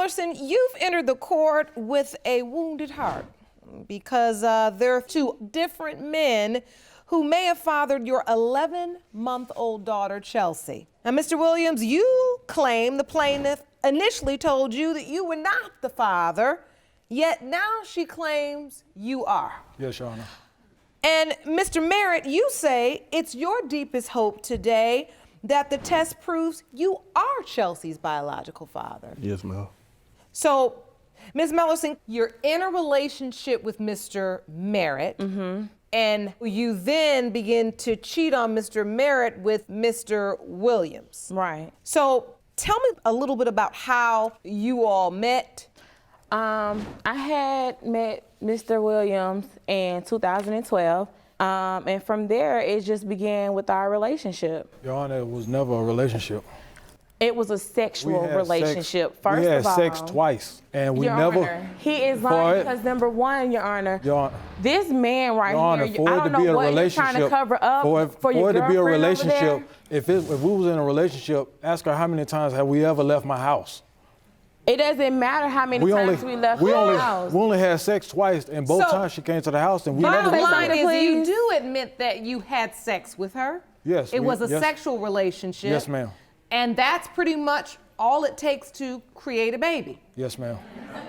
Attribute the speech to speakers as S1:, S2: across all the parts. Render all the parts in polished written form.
S1: Mellerson, you've entered the court with a wounded heart because there are two different men who may have fathered your 11-month-old daughter, Chelsea. Now, Mr. Williams, you claim the plaintiff initially told you that you were not the father, yet now she claims you are.
S2: Yes, Your Honor.
S1: And Mr. Merritt, you say it's your deepest hope today that the test proves you are Chelsea's biological father.
S2: Yes, ma'am.
S1: So, Ms. Mellerson, you're in a relationship with Mr. Merritt, and you then begin to cheat on Mr. Merritt with Mr. Williams.
S3: Right.
S1: So, tell me a little bit about how you all met.
S3: I had met Mr. Williams in 2012, and from there, it just began with our relationship.
S2: Your Honor, it was never a relationship.
S3: It was a sexual relationship. First
S2: we had
S3: of all,
S2: sex twice, and we
S3: Your
S2: never.
S3: Honor, he is lying because number one, Your Honor, this man right
S2: Your Honor,
S3: here,
S2: for
S3: I
S2: it
S3: don't
S2: to
S3: know
S2: be a
S3: what you're
S2: relationship,
S3: trying to cover up for your
S2: it to be a
S3: girlfriend over
S2: relationship,
S3: there.
S2: if we was in a relationship, ask her how many times have we ever left my house.
S3: It doesn't matter how many times we left the house.
S2: We only had sex twice, and both times she came to the house, and we never.
S1: Bottom line is, you do admit that you had sex with her.
S2: Yes.
S1: It was a sexual relationship.
S2: Yes, ma'am.
S1: And that's pretty much all it takes to create a baby.
S2: Yes, ma'am.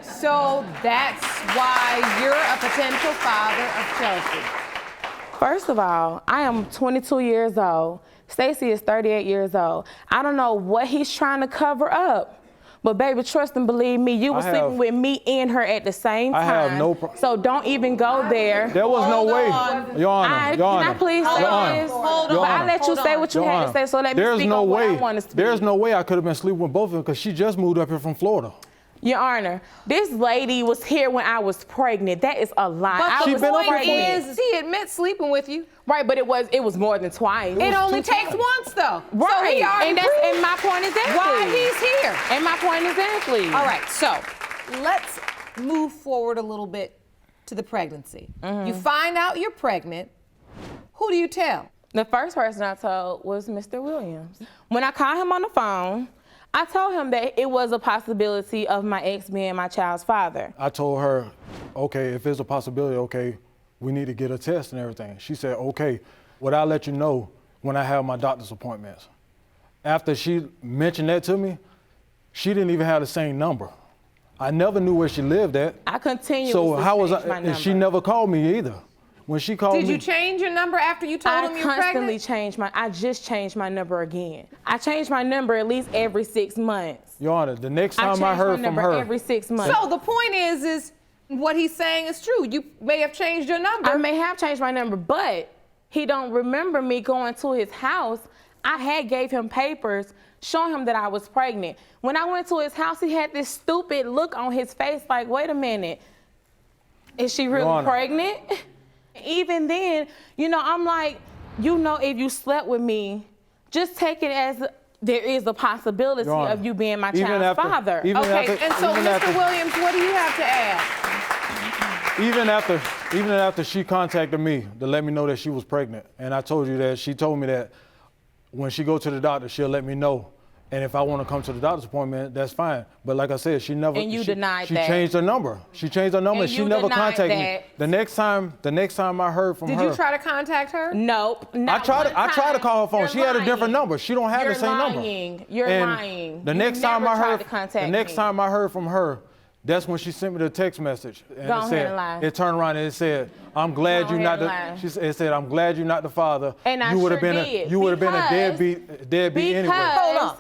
S1: So that's why you're a potential father of Chelsea.
S3: First of all, I am 22 years old. Stacy is 38 years old. I don't know what he's trying to cover up. But baby, trust and believe me, you were sleeping with me and her at the same time.
S2: I have no problem.
S3: So don't even go there.
S2: There was no way. Your Honor, Your Honor.
S3: Can I please say this? But I let you say what you had to say, so let me speak on what I want to speak.
S2: There's no way I could have been sleeping with both of them because she just moved up here from Florida.
S3: Your Honor, this lady was here when I was pregnant. That is a lie.
S1: But the point is, he admits sleeping with you.
S3: Right, but it was more than twice.
S1: It only takes once, though.
S3: Right,
S1: so he already
S3: and my point exactly.
S1: Why he's here.
S3: And my point exactly.
S1: All right, so let's move forward a little bit to the pregnancy. You find out you're pregnant. Who do you tell?
S3: The first person I told was Mr. Williams. When I called him on the phone, I told him that it was a possibility of my ex being my child's father.
S2: I told her, okay, if it's a possibility, okay, we need to get a test and everything. She said, okay, well, I'll let you know when I have my doctor's appointments. After she mentioned that to me, she didn't even have the same number. I never knew where she lived at.
S3: I continuously changed my number.
S2: And she never called me either. When she called me.
S1: Did you change your number after you told him you're pregnant?
S3: I just changed my number again. I changed my number at least every 6 months.
S2: Your Honor, the next time I heard from her.
S3: Every 6 months.
S1: So the point is what he's saying is true. You may have changed your number.
S3: I may have changed my number, but he don't remember me going to his house. I had gave him papers showing him that I was pregnant. When I went to his house, he had this stupid look on his face like, wait a minute, is she really pregnant? Even then, I'm like, if you slept with me, just take it as there is a possibility of you being my child's father.
S1: Okay, and so Mr. Williams, what do you have to add?
S2: Even after she contacted me to let me know that she was pregnant, and I told you that she told me that when she go to the doctor, she'll let me know. And if I want to come to the doctor's appointment, that's fine. But like I said, she never.
S3: And you denied
S2: that.
S3: She
S2: changed her number. She changed her number.
S3: And
S2: she never contacted me. The next time I heard from her.
S1: Did you try to contact her?
S3: Nope.
S2: I tried to call her phone. She had a different number. She don't have the same number.
S3: You're lying.
S2: The next time I heard from her, that's when she sent me the text message. And
S3: Go ahead and lie.
S2: It turned around and it said, I'm glad you're not it said, I'm glad you're not the father.
S3: And
S2: you would have been a deadbeat anyway.
S1: Hold on.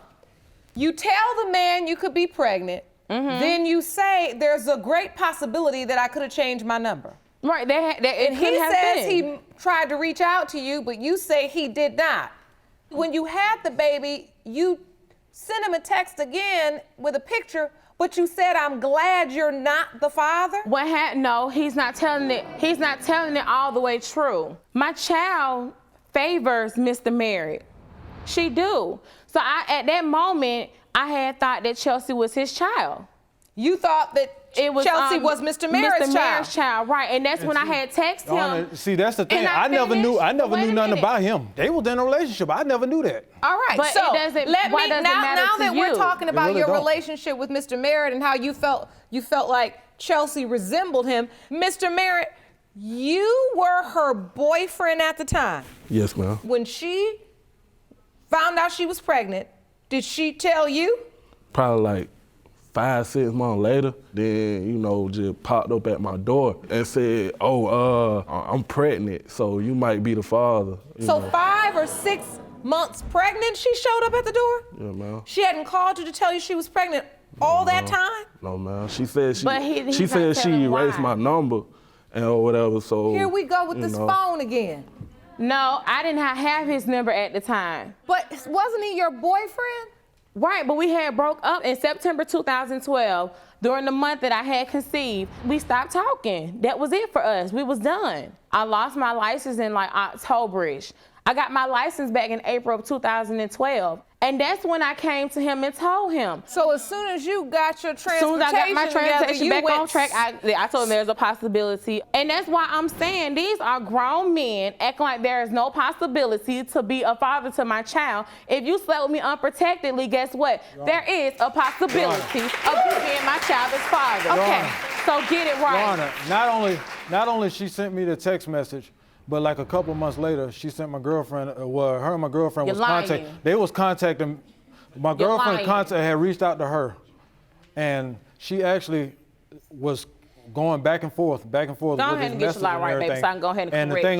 S1: You tell the man you could be pregnant, then you say there's a great possibility that I could have changed my number.
S3: Right,
S1: and he says he tried to reach out to you, but you say he did not. When you had the baby, you sent him a text again with a picture, but you said, I'm glad you're not the father?
S3: No, he's not telling it. He's not telling it all the way true. My child favors Mr. Merritt. She do. So at that moment, I had thought that Chelsea was his child.
S1: You thought that Chelsea was Mr. Merritt's child.
S3: Right? And that's when I had texted him.
S2: See, that's the thing.
S3: And
S2: I never knew
S3: Wait a
S2: nothing
S3: minute.
S2: about him. They was in a relationship. I never knew that.
S1: All right,
S3: But
S1: so
S3: it doesn't-
S1: let
S3: why
S1: me
S3: does it
S1: now
S3: matter to
S1: that we're
S3: you?
S1: talking about
S2: really
S1: your
S2: don't.
S1: relationship with Mr. Merritt and how you felt like Chelsea resembled him. Mr. Merritt, you were her boyfriend at the time.
S4: Yes, ma'am.
S1: When she found out she was pregnant, did she tell you?
S4: Probably like 5, 6 months later, then, you know, just popped up at my door and said, I'm pregnant, so you might be the father. You
S1: So
S4: know.
S1: 5 or 6 months pregnant, she showed up at the door?
S4: Yeah, ma'am.
S1: She hadn't called you to tell you she was pregnant all that time?
S4: No, ma'am. She said
S3: But he's
S4: she
S3: not
S4: said she
S3: telling
S4: erased
S3: why.
S4: my number and or whatever, so.
S1: Here we go with
S4: you
S1: this
S4: know.
S1: phone again.
S3: No, I did not have his number at the time.
S1: But wasn't he your boyfriend?
S3: Right, but we had broke up in September 2012. During the month that I had conceived, we stopped talking. That was it for us. We was done. I lost my license in like October-ish. I got my license back in April of 2012. And that's when I came to him and told him.
S1: So as soon as you got your
S3: As soon
S1: transportation
S3: as I got my transportation
S1: together,
S3: back on track, I told him there's a possibility. And that's why I'm saying these are grown men acting like there is no possibility to be a father to my child. If you slept with me unprotectedly, guess what? There is a possibility of you being my child's father.
S1: Okay.
S3: So get it right.
S2: Your Honor, not only she sent me the text message, but like a couple months later, she sent my girlfriend, her and my girlfriend
S3: You're
S2: was
S3: lying.
S2: they was contacting, my girlfriend
S3: lying.
S2: had reached out to her, and she actually was going back and forth with
S3: ahead
S2: this
S3: and get your
S2: message
S3: lie
S2: and
S3: right, baby,
S2: everything.
S3: so I can go ahead and
S2: And the
S3: correct
S2: thing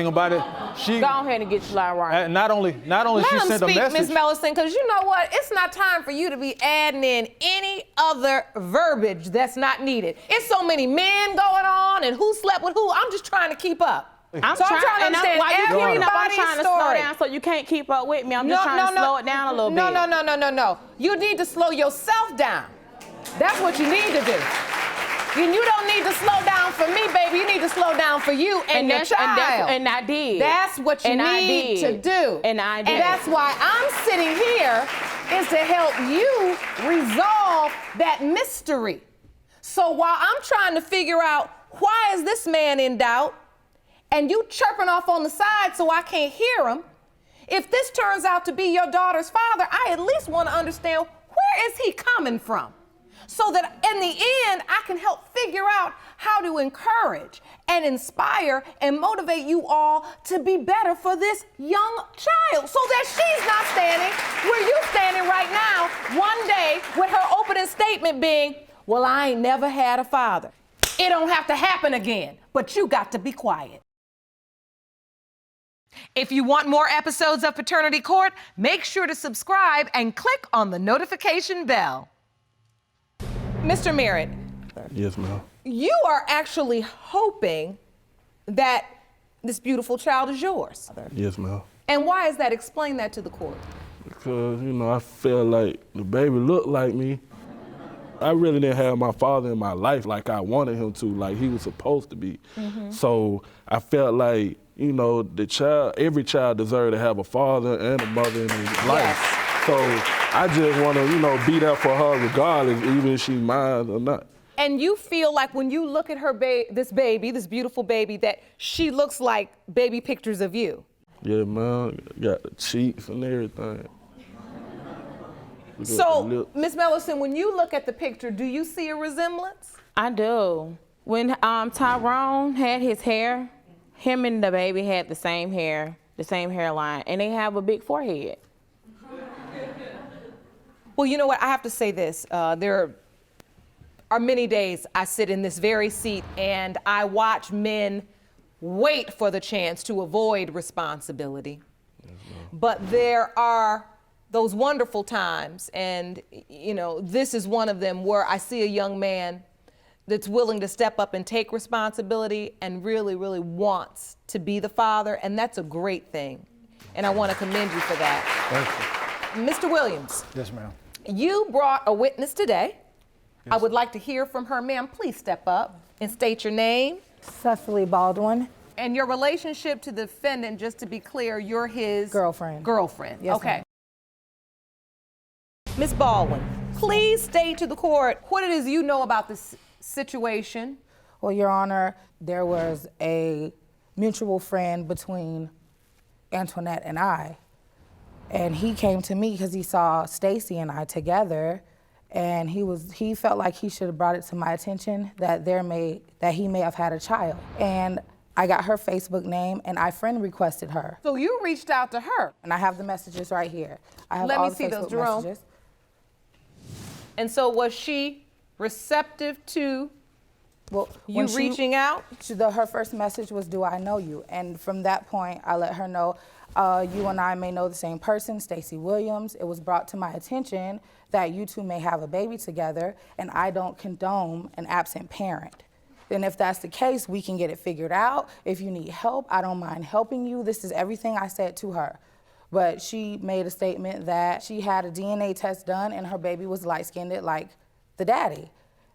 S3: you.
S2: about it, she,
S3: Go ahead and get your lie right.
S2: not only
S1: Let
S2: she
S1: him
S2: sent a
S1: speak, Ms.
S2: message.
S1: Mellerson, because you know what? It's not time for you to be adding in any other verbiage that's not needed. It's so many men going on and who slept with who. I'm just trying to keep up.
S3: I'm
S1: so I'm trying to
S3: and
S1: understand
S3: while you keeping up, I'm
S1: everybody's
S3: trying to slow
S1: story.
S3: down so you can't keep up with me. I'm just trying to slow it down a little bit.
S1: No. You need to slow yourself down. That's what you need to do. And you don't need to slow down for me, baby. You need to slow down for you and your child.
S3: And I did.
S1: That's what you need to do.
S3: And I did.
S1: And that's why I'm sitting here is to help you resolve that mystery. So while I'm trying to figure out why is this man in doubt and you chirping off on the side so I can't hear him, if this turns out to be your daughter's father, I at least want to understand where is he coming from? So that in the end, I can help figure out how to encourage and inspire and motivate you all to be better for this young child so that she's not standing where you're standing right now, one day with her opening statement being, well, I ain't never had a father. It don't have to happen again, but you got to be quiet. If you want more episodes of Paternity Court, make sure to subscribe and click on the notification bell. Mr. Merritt,
S4: Yes, ma'am.
S1: you are actually hoping that this beautiful child is yours.
S4: Yes, ma'am.
S1: And why is that? Explain that to the court.
S4: Because, you know, I felt like the baby looked like me. I really didn't have my father in my life like I wanted him to, like he was supposed to be. So I felt like, you know, every child deserved to have a father and a mother in his life. So I just want to, you know, be there for her regardless, even if she's mine or not.
S1: And you feel like when you look at her this beautiful baby, that she looks like baby pictures of you.
S4: Yeah, man, got the cheeks and everything.
S1: So, Ms. Mellerson, when you look at the picture, do you see a resemblance?
S3: I do. When Tyrone had his hair, him and the baby had the same hair, the same hairline, and they have a big forehead.
S1: Well, you know what? I have to say this. There are many days I sit in this very seat and I watch men wait for the chance to avoid responsibility. But there are those wonderful times, and you know, this is one of them where I see a young man that's willing to step up and take responsibility and really, really wants to be the father, and that's a great thing. And I want to commend you for that.
S2: Thank you.
S1: Mr. Williams.
S2: Yes, ma'am.
S1: You brought a witness today. Yes. I would like to hear from her. Ma'am, please step up and state your name.
S5: Cecily Baldwin.
S1: And your relationship to the defendant, just to be clear, you're his
S5: Girlfriend.
S1: Girlfriend.
S5: Yes,
S1: okay.
S5: ma'am.
S1: Ms. Baldwin, please state to the court what it is you know about this situation.
S5: Well, Your Honor, there was a mutual friend between Antoinette and I. And he came to me because he saw Stacy and I together, and he felt like he should have brought it to my attention that he may have had a child. And I got her Facebook name and I friend requested her.
S1: So you reached out to her.
S5: And I have the messages right here. I have
S1: Let
S5: all
S1: me see
S5: the
S1: those,
S5: Facebook
S1: Jerome.
S5: messages.
S1: And so was she receptive to
S5: Well,
S1: you
S5: when
S1: reaching out?
S5: Her first message was, "Do I know you?" And from that point, I let her know, you and I may know the same person, Stacy Williams. It was brought to my attention that you two may have a baby together, and I don't condone an absent parent. And if that's the case, we can get it figured out. If you need help, I don't mind helping you. This is everything I said to her. But she made a statement that she had a DNA test done and her baby was light-skinned like the daddy.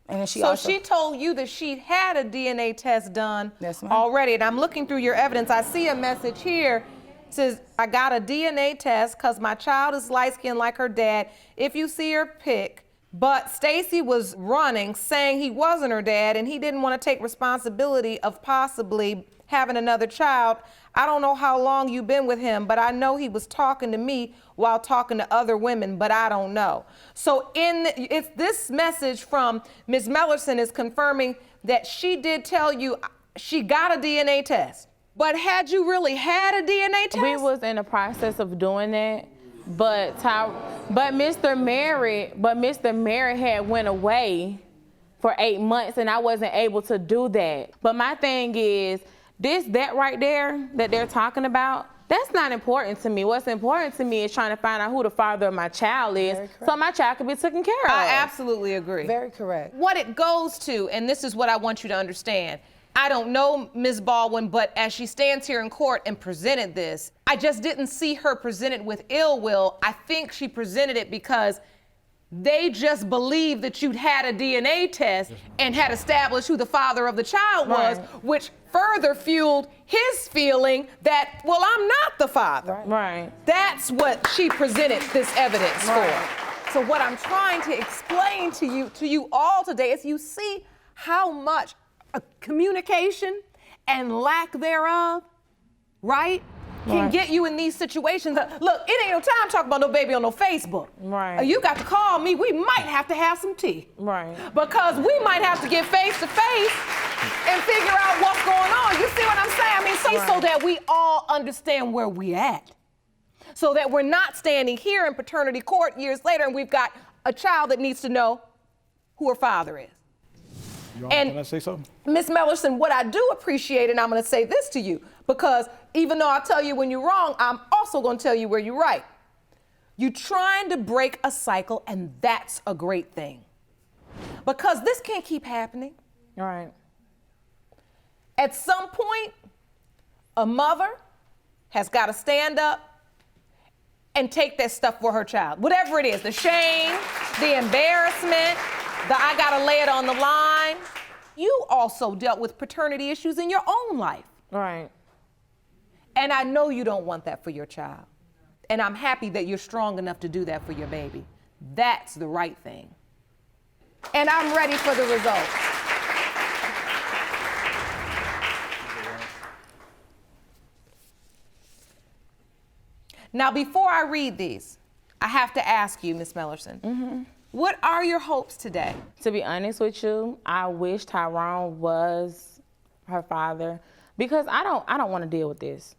S5: And then
S1: So she told you that she had a DNA test done
S5: Yes, ma'am.
S1: already. And I'm looking through your evidence. I see a message here. It says, I got a DNA test because my child is light-skinned like her dad. If you see her pic, but Stacy was running, saying he wasn't her dad and he didn't want to take responsibility of possibly having another child. I don't know how long you've been with him, but I know he was talking to me while talking to other women, but I don't know. So this message from Ms. Mellerson is confirming that she did tell you she got a DNA test. But had you really had a DNA test?
S3: We was in the process of doing that, but Mr. Merritt had went away for 8 months and I wasn't able to do that. But my thing is, that right there that they're talking about, that's not important to me. What's important to me is trying to find out who the father of my child is so my child can be taken care of.
S1: I absolutely agree.
S5: Very correct.
S1: What it goes to, and this is what I want you to understand, I don't know Ms. Baldwin, but as she stands here in court and presented this, I just didn't see her present it with ill will. I think she presented it because they just believed that you'd had a DNA test and had established who the father of the child was, which further fueled his feeling that, well, I'm not the father.
S3: Right.
S1: That's what she presented this evidence for. So what I'm trying to explain to you all today is you see how much communication and lack thereof, right, can get you in these situations. Look, it ain't no time talking about no baby on no Facebook.
S3: Right.
S1: You got to call me. We might have to have some tea.
S3: Right.
S1: Because we might have to get face to face and figure out what's going on. You see what I'm saying? I mean, so that we all understand where we at. So that we're not standing here in paternity court years later and we've got a child that needs to know who her father is.
S2: Your Honor, can I say something?
S1: Ms. Mellerson, what I do appreciate, and I'm going to say this to you, because even though I tell you when you're wrong, I'm also going to tell you where you're right. You're trying to break a cycle, and that's a great thing. Because this can't keep happening.
S3: All right.
S1: At some point, a mother has got to stand up and take that stuff for her child. Whatever it is, the shame, the embarrassment, I gotta lay it on the line. You also dealt with paternity issues in your own life.
S3: Right.
S1: And I know you don't want that for your child. And I'm happy that you're strong enough to do that for your baby. That's the right thing. And I'm ready for the results. Now, before I read these, I have to ask you, Ms. Mellerson, what are your hopes today?
S3: To be honest with you, I wish Tyrone was her father because I don't want to deal with this.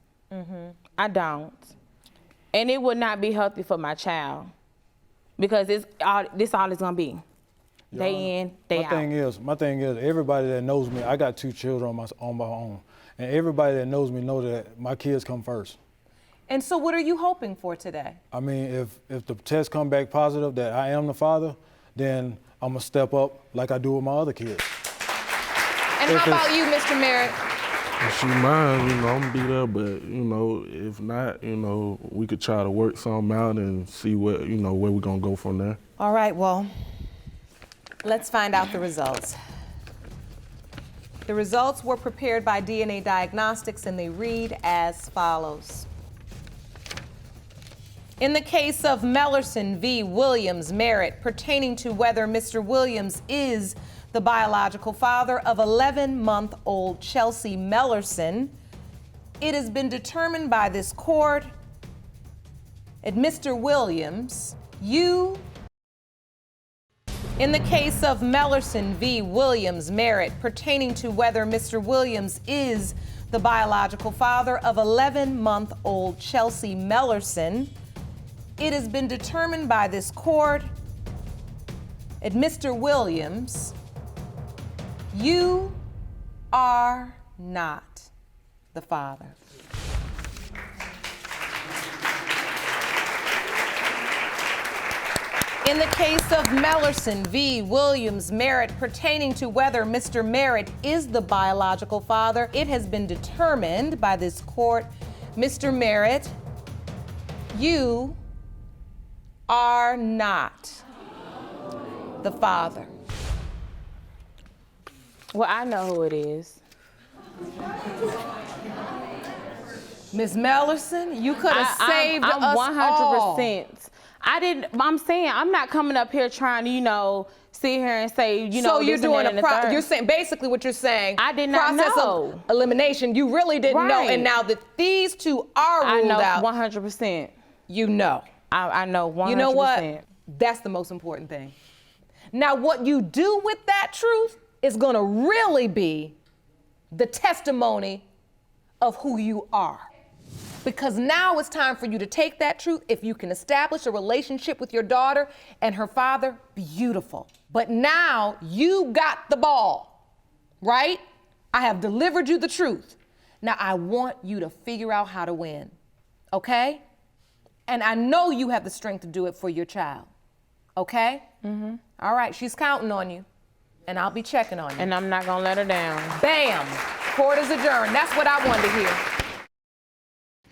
S3: I don't. And it would not be healthy for my child because this all it's gonna be. Day in, day out.
S2: My thing is, everybody that knows me, I got 2 children on my own. And everybody that knows me know that my kids come first.
S1: And so what are you hoping for today?
S2: I mean, if the test come back positive that I am the father, then I'm gonna step up like I do with my other kids.
S1: And how about you, Mr. Merritt?
S4: If she mine, I'm gonna be there, but, if not, we could try to work something out and see where we're gonna go from there.
S1: All right, well, let's find out the results. The results were prepared by DNA Diagnostics and they read as follows. In the case of Mellerson v. Williams, Merritt, pertaining to whether Mr. Williams is the biological father of 11-month-old Chelsea Mellerson, it has been determined by this court that Mr. Williams, In the case of Mellerson v. Williams, Merritt, pertaining to whether Mr. Williams is the biological father of 11-month-old Chelsea Mellerson, it has been determined by this court that Mr. Williams, you are not the father. In the case of Mellerson v. Williams, Merritt, pertaining to whether Mr. Merritt is the biological father, it has been determined by this court, Mr. Merritt, you are not the father.
S3: Well, I know who it is.
S1: Ms. Mellerson, you could have saved
S3: I'm
S1: us
S3: 100%.
S1: all.
S3: I'm saying I'm not coming up here trying to, sit here and say,
S1: So you're
S3: this and
S1: doing
S3: that and the third.
S1: you're saying, basically what you're saying,
S3: I did not
S1: process
S3: know.
S1: of elimination, you really didn't know,
S3: Right.
S1: and now that these two are ruled out,
S3: 100%.
S1: you know.
S3: I know 100%.
S1: You know what? That's the most important thing. Now, what you do with that truth is going to really be the testimony of who you are. Because now it's time for you to take that truth. If you can establish a relationship with your daughter and her father, beautiful. But now you got the ball, right? I have delivered you the truth. Now I want you to figure out how to win, okay? And I know you have the strength to do it for your child, okay? Mm-hmm. All right, she's counting on you, and I'll be checking on you.
S3: And I'm not gonna let her down.
S1: Bam! Court is adjourned. That's what I wanted to hear.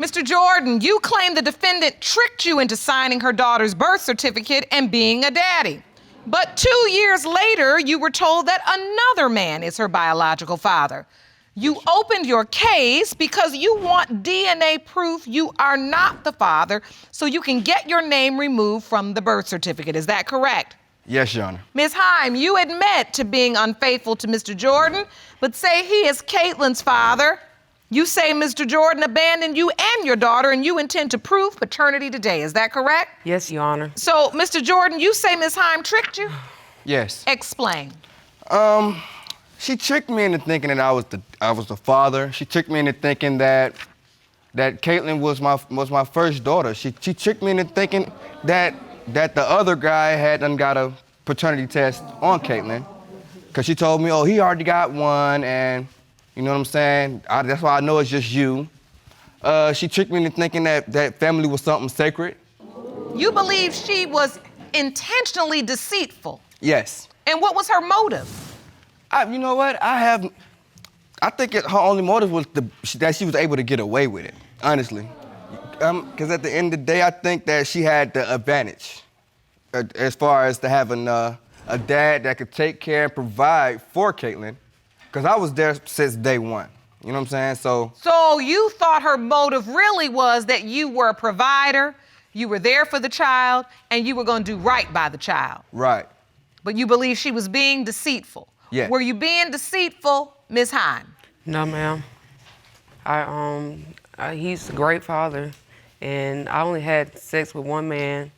S1: Mr. Jordan, you claim the defendant tricked you into signing her daughter's birth certificate and being a daddy. But 2 years later, you were told that another man is her biological father. You opened your case because you want DNA proof you are not the father so you can get your name removed from the birth certificate. Is that correct?
S6: Yes, Your Honor.
S1: Ms. Heim, you admit to being unfaithful to Mr. Jordan, but say he is Caitlyn's father. You say Mr. Jordan abandoned you and your daughter, and you intend to prove paternity today. Is that correct?
S7: Yes, Your Honor.
S1: So, Mr. Jordan, you say Ms. Heim tricked you?
S6: Yes.
S1: Explain.
S6: She tricked me into thinking that I was the father. She tricked me into thinking that Caitlyn was my first daughter. She tricked me into thinking that the other guy had done got a paternity test on Caitlyn, because she told me, oh, he already got one, and you know what I'm saying? That's why I know it's just you. She tricked me into thinking that family was something sacred.
S1: You believe she was intentionally deceitful?
S6: Yes.
S1: And what was her motive?
S6: You know what? I think her only motive was that she was able to get away with it, honestly. Because at the end of the day, I think that she had the advantage as far as to having a dad that could take care and provide for Caitlyn. Because I was there since day one. You know what I'm saying? So
S1: you thought her motive really was that you were a provider, you were there for the child, and you were going to do right by the child.
S6: Right.
S1: But you believe she was being deceitful.
S6: Yes.
S1: Were you being deceitful, Ms. Heim?
S7: No, ma'am. He's a great father, and I only had sex with one man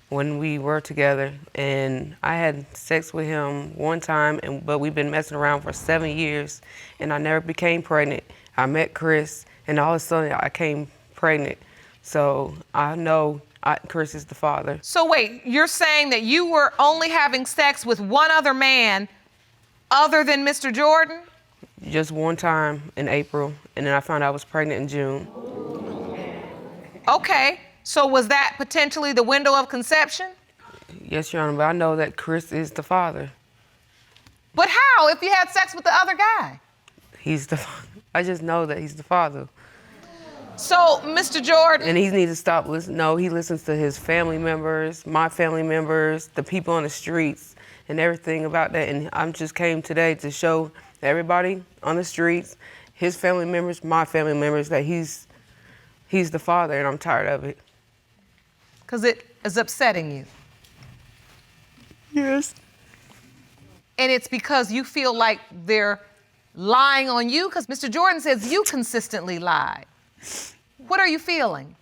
S7: when we were together, and I had sex with him one time, but we've been messing around for 7 years, and I never became pregnant. I met Chris, and all of a sudden I came pregnant. So I know Chris is the father.
S1: So wait, you're saying that you were only having sex with one other man other than Mr. Jordan?
S7: Just one time in April, and then I found out I was pregnant in June.
S1: Okay. So was that potentially the window of conception?
S7: Yes, Your Honor, but I know that Chris is the father.
S1: But how if you had sex with the other guy?
S7: I just know that he's the father.
S1: So, Mr. Jordan.
S7: And he needs to stop listening. No, he listens to his family members, my family members, the people on the streets, and everything about that. And I just came today to show everybody on the streets, his family members, my family members, that he's the father, and I'm tired of it.
S1: Because it is upsetting you.
S7: Yes.
S1: And it's because you feel like they're lying on you? Because Mr. Jordan says you consistently lie. What are you feeling?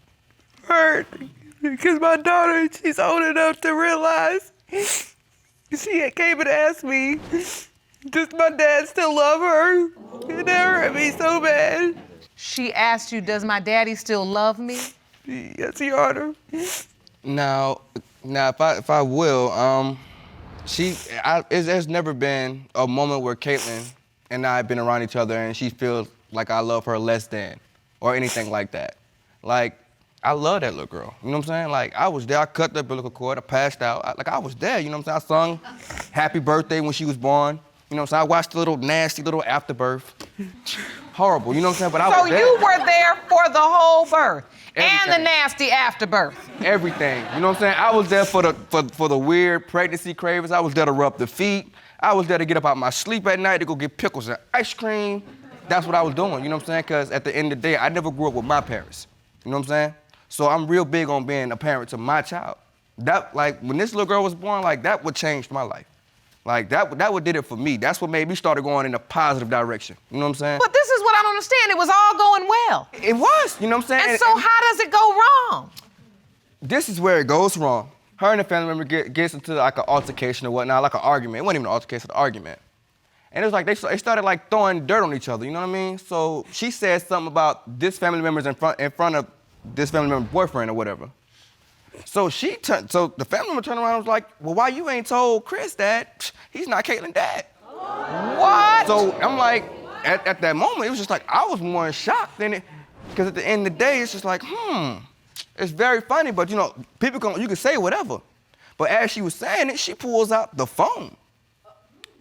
S7: Hurt. Because my daughter, she's old enough to realize. She came and asked me, does my dad still love her? And that hurt me so bad.
S1: She asked you, does my daddy still love me?
S7: Yes, Your Honor.
S6: Now, if I will, there's never been a moment where Caitlyn and I have been around each other and she feels like I love her less than, or anything like that. Like, I love that little girl, you know what I'm saying? Like, I was there, I cut the umbilical cord, I passed out. I was there, you know what I'm saying? I sung Happy Birthday when she was born, you know what I'm saying? I watched the little nasty little afterbirth. Horrible, you know what I'm saying? But I was there.
S1: So you were there for the whole birth and
S6: Everything.
S1: the nasty afterbirth.
S6: Everything, you know what I'm saying? I was there for the weird pregnancy cravings. I was there to rub the feet. I was there to get up out my sleep at night to go get pickles and ice cream. That's what I was doing, you know what I'm saying? Because at the end of the day, I never grew up with my parents, you know what I'm saying? So I'm real big on being a parent to my child. That, like, when this little girl was born, like, that would change my life. Like, that would did it for me. That's what made me start going in a positive direction, you know what I'm saying?
S1: But this is what I don't understand. It was all going well.
S6: It was, you know what I'm saying?
S1: And so how does it go wrong?
S6: This is where it goes wrong. Her and the family member gets into like an altercation or whatnot, like an argument. It wasn't even an altercation, an argument. And it was like they started like throwing dirt on each other, you know what I mean? So she said something about this family member's in front of this family member's boyfriend or whatever. So so the family member turned around and was like, well, why you ain't told Chris that he's not Caitlyn's dad?
S1: What?
S6: So I'm like, at that moment, it was just like, I was more in shock than it, because at the end of the day, it's just like, it's very funny, but you know, you can say whatever. But as she was saying it, she pulls out the phone.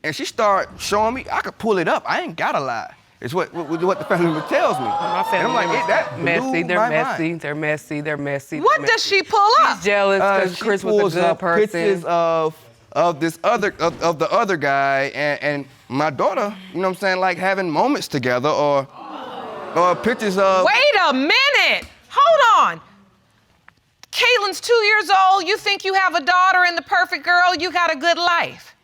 S6: And she started showing me, I could pull it up, I ain't gotta lie. It's what the family member tells me.
S7: My family
S6: and I'm like, that
S7: messy,
S6: blew my mind.
S7: they're messy.
S1: What does she pull up?
S7: She's jealous because
S6: She
S7: Chris was
S6: pulls
S7: a good
S6: up pictures
S7: person.
S6: of the other guy and my daughter, you know what I'm saying, like having moments together or pictures of.
S1: Wait a minute. Hold on. Caitlyn's 2 years old. You think you have a daughter and the perfect girl, you got a good life.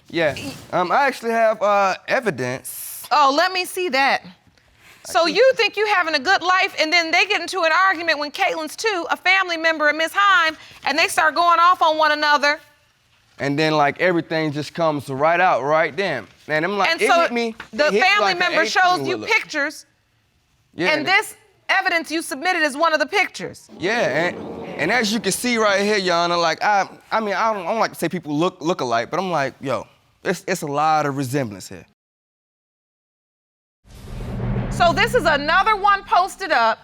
S6: Yeah, I actually have evidence.
S1: Oh, let me see that. So you think you having a good life, and then they get into an argument when Caitlyn's 2, a family member of Miss Heim, and they start going off on one another.
S6: And then like everything just comes right out right then. And I'm like,
S1: And
S6: it
S1: so
S6: hit me.
S1: the
S6: It hit
S1: family
S6: like an
S1: member shows you
S6: 18-wheeler.
S1: pictures,
S6: Yeah,
S1: and this evidence you submitted is one of the pictures.
S6: Yeah, and as you can see right here, Your Honor, like I don't like to say people look alike, but I'm like, yo, it's a lot of resemblance here.
S1: So this is another one posted up,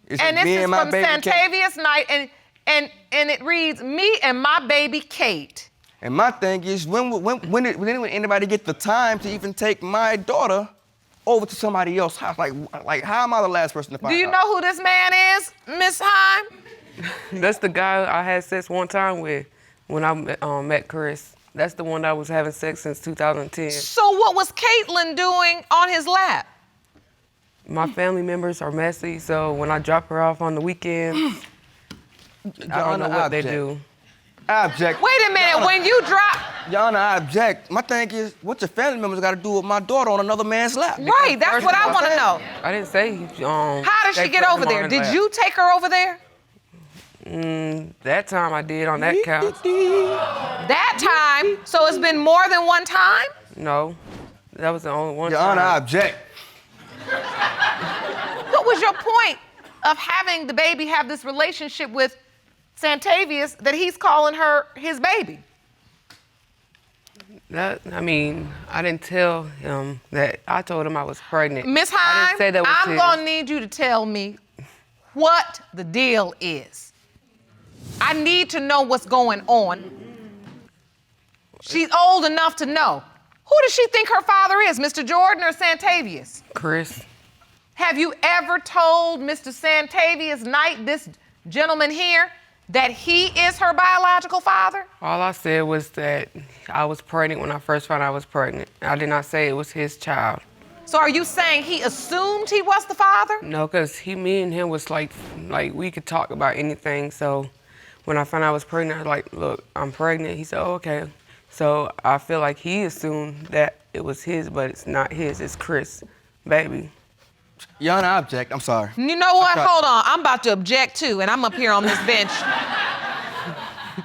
S6: It's
S1: and this
S6: me
S1: is
S6: and my
S1: from
S6: baby
S1: Santavius Night, and it reads, "Me and my baby Kate."
S6: And my thing is, when did anybody get the time to even take my daughter over to somebody else's house? Like how am I the last person to find out?
S1: Do you know who this man is, Miss Heim?
S7: That's the guy I had sex one time with when I met Chris. That's the one that I was having sex since 2010.
S1: So what was Caitlyn doing on his lap?
S7: My family members are messy, so when I drop her off on the weekends, I don't know what they do.
S6: I object.
S1: Wait a minute, when you drop...
S6: Your Honor, I object. My thing is, what your family members got to do with my daughter on another man's lap?
S1: Right, that's what I want to know.
S7: I didn't say.
S1: How did she get over there? Did you take her over there?
S7: That time I did on that couch.
S1: That time? So it's been more than one time?
S7: No, that was the only one
S6: Your
S7: time.
S6: Honor, I object.
S1: What was your point of having the baby have this relationship with Santavius that he's calling her his baby?
S7: I didn't tell him that. I told him I was pregnant.
S1: Miss
S7: I
S1: Heim,
S7: didn't say that was
S1: I'm
S7: his.
S1: gonna need you to tell me what the deal is. I need to know what's going on. She's old enough to know. Who does she think her father is, Mr. Jordan or Santavius?
S7: Chris.
S1: Have you ever told Mr. Santavius Knight, this gentleman here, that he is her biological father?
S7: All I said was that I was pregnant when I first found out I was pregnant. I did not say it was his child.
S1: So are you saying he assumed he was the father?
S7: No, because me and him was like we could talk about anything, so when I found out I was pregnant, I was like, look, I'm pregnant. He said, oh, okay. So I feel like he assumed that it was his, but it's not his, it's Chris' baby.
S6: Your Honor, I object. I'm sorry.
S1: You know what? Hold on. I'm about to object too, and I'm up here on this bench.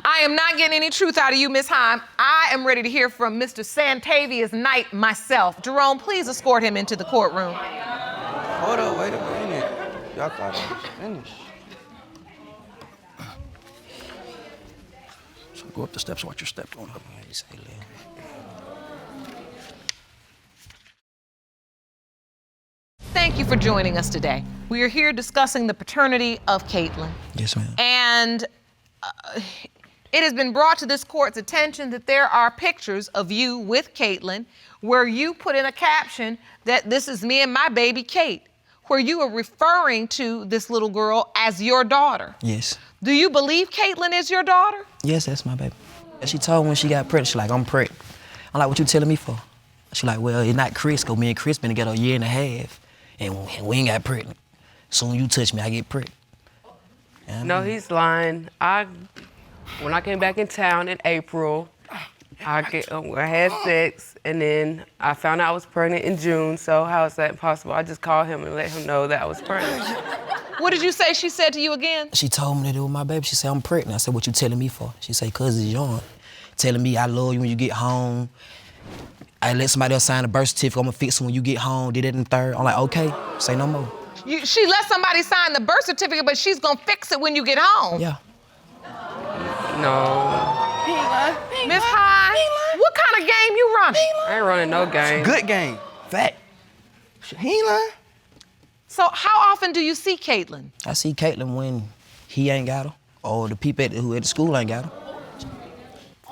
S1: I am not getting any truth out of you, Miss Heim. I am ready to hear from Mr. Santavius Knight myself. Jerome, please escort him into the courtroom.
S6: Hold up, wait a minute. Y'all thought I was finished.
S8: So go up the steps, watch your step going up.
S1: Thank you for joining us today. We are here discussing the paternity of Caitlyn.
S8: Yes, ma'am.
S1: And it has been brought to this court's attention that there are pictures of you with Caitlyn where you put in a caption that this is me and my baby Kate, where you are referring to this little girl as your daughter.
S8: Yes.
S1: Do you believe Caitlyn is your daughter?
S8: Yes, that's my baby. She told me when she got pregnant, she like, I'm pregnant. I'm like, what you telling me for? She like, well, it's not Chris, because me and Chris been together a year and a half, and we ain't got pregnant. Soon you touch me, I get pregnant.
S7: No, he's lying. When I came back in town in April, I had sex, and then I found out I was pregnant in June, so how is that possible? I just called him and let him know that I was pregnant.
S1: What did you say she said to you again?
S8: She told me that it was my baby. She said, I'm pregnant. I said, what you telling me for? She said, cause it's young. Telling me I love you when you get home. I let somebody else sign a birth certificate. I'm gonna fix it when you get home. Did it in the third. I'm like, okay, say no more.
S1: She let somebody sign the birth certificate, but she's gonna fix it when you get home.
S8: Yeah.
S7: No.
S1: Miss Heim, what kind of game you running?
S7: I ain't running no game.
S6: Good game. Fact. He ain't lying.
S1: So how often do you see Caitlyn?
S8: I see Caitlyn when he ain't got her, or the people who at the school ain't got her.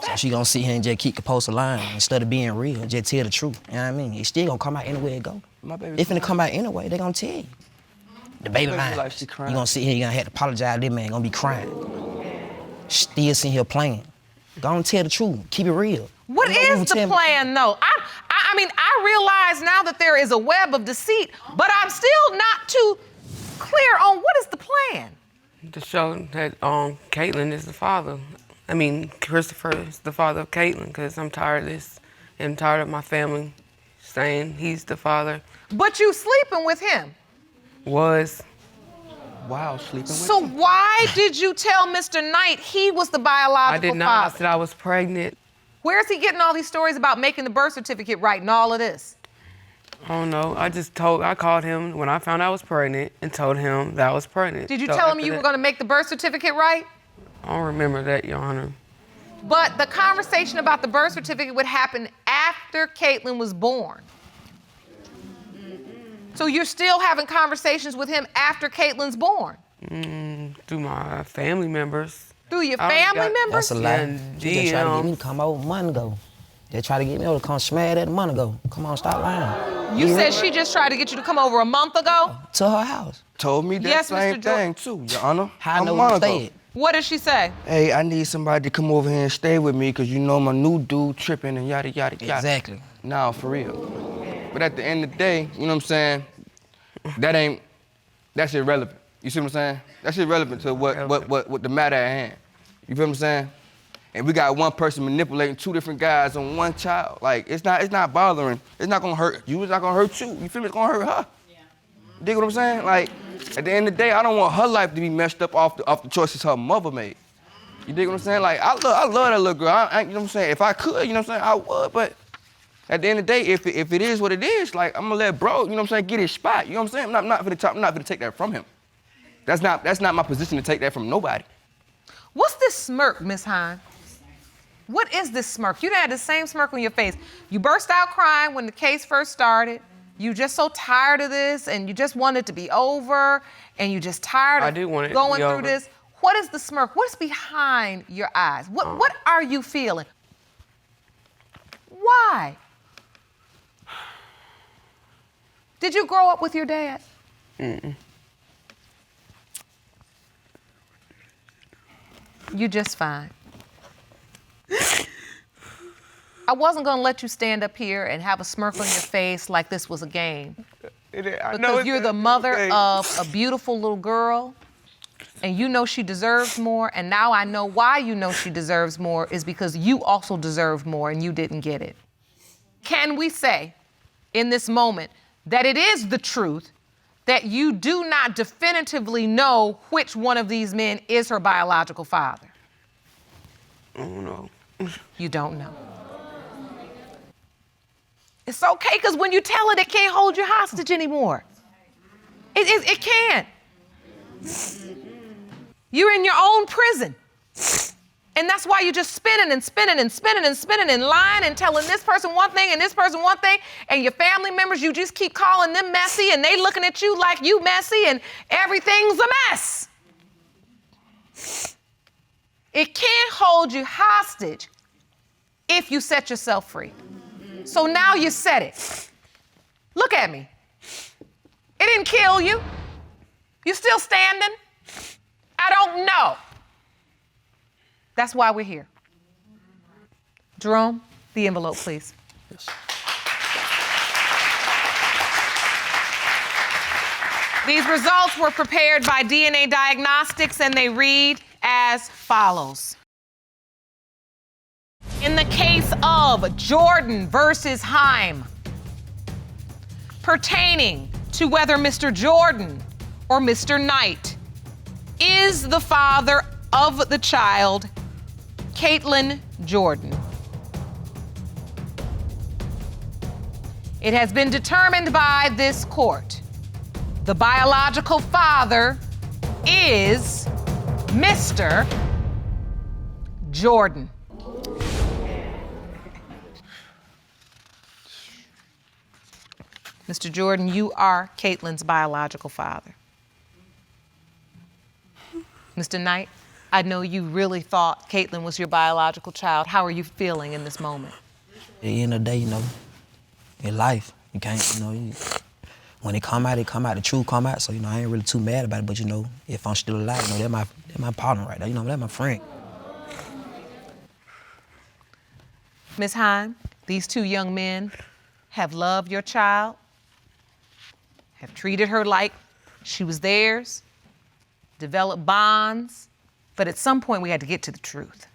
S8: So she gonna sit here and just keep composed a line instead of being real, just tell the truth. You know what I mean? It's still gonna come out anywhere it go.
S6: My baby.
S8: If it come out anyway, they gonna tell you. The baby mine.
S6: Like she
S8: You
S6: crying.
S8: gonna sit here, you gonna have to apologize to this man, gonna be crying. Still sitting here playing. Gonna tell the truth, keep it real.
S1: What is the plan, though? I mean, I realize now that there is a web of deceit, but I'm still not too clear on what is the plan.
S7: To show that Caitlyn is the father. I mean, Christopher is the father of Caitlyn, because I'm tired of this. And I'm tired of my family saying he's the father.
S1: But you sleeping with him.
S7: Was.
S6: Wow, sleeping with
S1: So why did you tell Mr. Knight he was the biological
S7: I did not.
S1: father?
S7: I said I was pregnant.
S1: Where's he getting all these stories about making the birth certificate right and all of this?
S7: I don't know. I called him when I found out I was pregnant and told him that I was pregnant.
S1: Did you
S7: So
S1: tell him
S7: after
S1: you were
S7: that-
S1: going to make the birth certificate right?
S7: I don't remember that, Your Honor.
S1: But the conversation about the birth certificate would happen after Caitlyn was born. So you're still having conversations with him after Caitlyn's born?
S7: Through my family members.
S1: Through your
S7: I already
S1: family
S7: got-
S1: members?
S8: That's a lie.
S7: Yeah,
S8: She just tried to get me
S7: DM.
S8: to come over a month ago. They try to get me over to come smash that a month ago. Come on, stop lying.
S1: You said she just tried to get you to come over a month ago?
S8: To her house.
S6: Told me that
S1: Yes,
S6: same
S1: Mr. Jordan.
S6: thing too, Your Honor.
S8: How I
S6: A
S8: know
S6: month
S8: what
S6: ago.
S8: you said.
S1: What did she say?
S6: Hey, I need somebody to come over here and stay with me because you know my new dude tripping and yada, yada, yada.
S8: Exactly.
S6: Nah, for real. But at the end of the day, you know what I'm saying? That's irrelevant. You see what I'm saying? That's irrelevant to what the matter at hand. You feel what I'm saying? And we got one person manipulating two different guys on one child. Like, it's not bothering. It's not gonna hurt you, it's not gonna hurt you. You feel me? It's gonna hurt her. Yeah. Dig what I'm saying? Like, at the end of the day, I don't want her life to be messed up off the choices her mother made. You dig what I'm saying? Like, I love that little girl. You know what I'm saying? If I could, you know what I'm saying, I would, but at the end of the day, if it is what it is, like, I'm gonna let bro, you know what I'm saying, get his spot. You know what I'm saying? I'm not gonna take that from him. That's not my position to take that from nobody.
S1: What's this smirk, Miss Heim? What is this smirk? You done had the same smirk on your face. You burst out crying when the case first started. You just so tired of this, and you just want it to be over, and you just tired
S7: I
S1: of
S7: do want it to
S1: going
S7: be
S1: through
S7: over.
S1: this. What is the smirk? What's behind your eyes? What are you feeling? Why? Did you grow up with your dad?
S7: Mm-mm.
S1: You just fine. I wasn't gonna let you stand up here and have a smirk on your face like this was a game. Because you're the mother of a beautiful little girl and you know she deserves more, and now I know why you know she deserves more is because you also deserved more and you didn't get it. Can we say in this moment that it is the truth that you do not definitively know which one of these men is her biological father?
S7: I don't know.
S1: You don't know. It's okay, because when you tell it, it can't hold you hostage anymore. It can't. You're in your own prison. And that's why you're just spinning and spinning and spinning and spinning and lying and telling this person one thing and this person one thing, and your family members, you just keep calling them messy and they looking at you like you messy and everything's a mess. It can't hold you hostage if you set yourself free. So now you set it. Look at me. It didn't kill you. You still standing? I don't know. That's why we're here. Jerome, the envelope, please.
S2: Yes.
S1: These results were prepared by DNA Diagnostics, and they read as follows. In the case of Jordan versus Heim, pertaining to whether Mr. Jordan or Mr. Knight is the father of the child, Caitlyn Jordan. It has been determined by this court. The biological father is Mr. Jordan. Mr. Jordan, you are Caitlyn's biological father. Mr. Knight, I know you really thought Caitlyn was your biological child. How are you feeling in this moment?
S8: At the end of the day, in life, you can't, when it come out, the truth come out. So, I ain't really too mad about it, but, if I'm still alive, they're my partner right there, they're my friend.
S1: Ms. Heim, these two young men have loved your child, have treated her like she was theirs, developed bonds, but at some point we had to get to the truth.